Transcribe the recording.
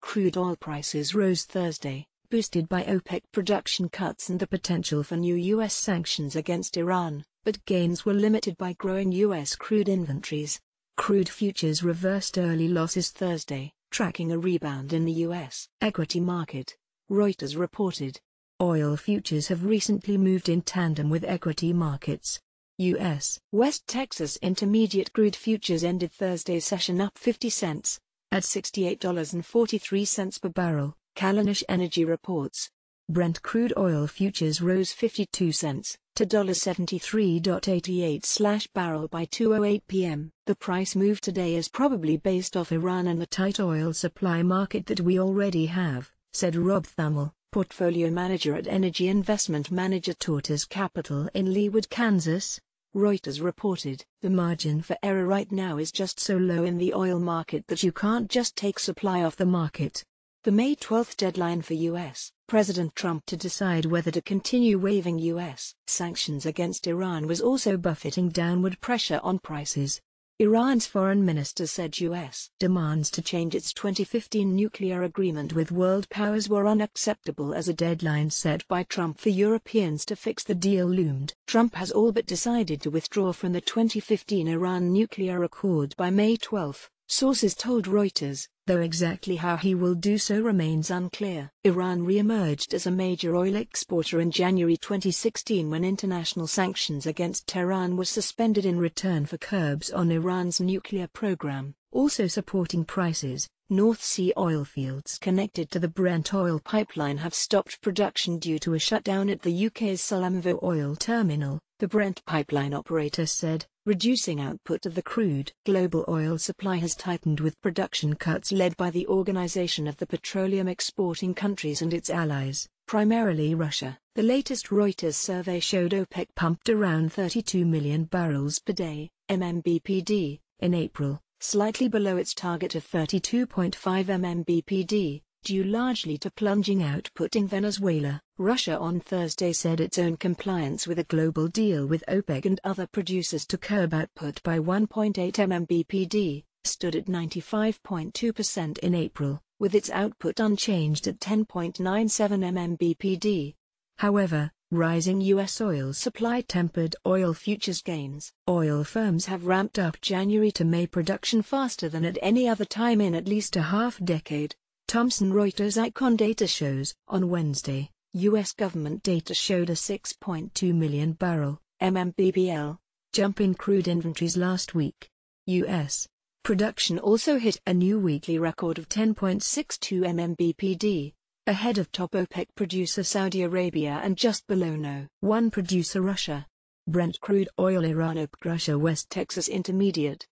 crude oil prices rose Thursday, boosted by OPEC production cuts and the potential for new U.S. sanctions against Iran, but gains were limited by growing U.S. crude inventories. Crude futures reversed early losses Thursday, tracking a rebound in the U.S. equity market, Reuters reported. Oil futures have recently moved in tandem with equity markets. U.S. West Texas Intermediate crude futures ended Thursday's session up 50 cents, at $68.43 per barrel, Kallanish Energy reports. Brent crude oil futures rose 52 cents, to $73.88/barrel by 2:08 p.m. The price move today is probably based off Iran and the tight oil supply market that we already have, said Rob Thummel, portfolio manager at energy investment manager Tortoise Capital in Leawood, Kansas. Reuters reported, the margin for error right now is just so low in the oil market that you can't just take supply off the market. The May 12 deadline for U.S. President Trump to decide whether to continue waiving U.S. sanctions against Iran was also buffeting downward pressure on prices. Iran's foreign minister said U.S. demands to change its 2015 nuclear agreement with world powers were unacceptable as a deadline set by Trump for Europeans to fix the deal loomed. Trump has all but decided to withdraw from the 2015 Iran nuclear accord by May 12, sources told Reuters, though exactly how he will do so remains unclear. Iran re-emerged as a major oil exporter in January 2016 when international sanctions against Tehran were suspended in return for curbs on Iran's nuclear program. Also supporting prices, North Sea oil fields connected to the Brent oil pipeline have stopped production due to a shutdown at the UK's Salamvo oil terminal, the Brent pipeline operator said, reducing output of the crude. Global oil supply has tightened with production cuts led by the Organization of the Petroleum Exporting Countries and its allies, primarily Russia. The latest Reuters survey showed OPEC pumped around 32 million barrels per day, MMBPD, in April, slightly below its target of 32.5 MMBPD, due largely to plunging output in Venezuela. Russia on Thursday said its own compliance with a global deal with OPEC and other producers to curb output by 1.8 MMBPD, stood at 95.2% in April, with its output unchanged at 10.97 MMBPD. However, rising U.S. oil supply tempered oil futures gains. Oil firms have ramped up January to May production faster than at any other time in at least a half-decade, Thomson Reuters Icon data shows. On Wednesday, U.S. government data showed a 6.2 million barrel (MMBBL) jump in crude inventories last week. U.S. production also hit a new weekly record of 10.62 MMBPD, ahead of top OPEC producer Saudi Arabia and just below No. 1 producer Russia. Brent crude oil Iran OPEC Russia West Texas Intermediate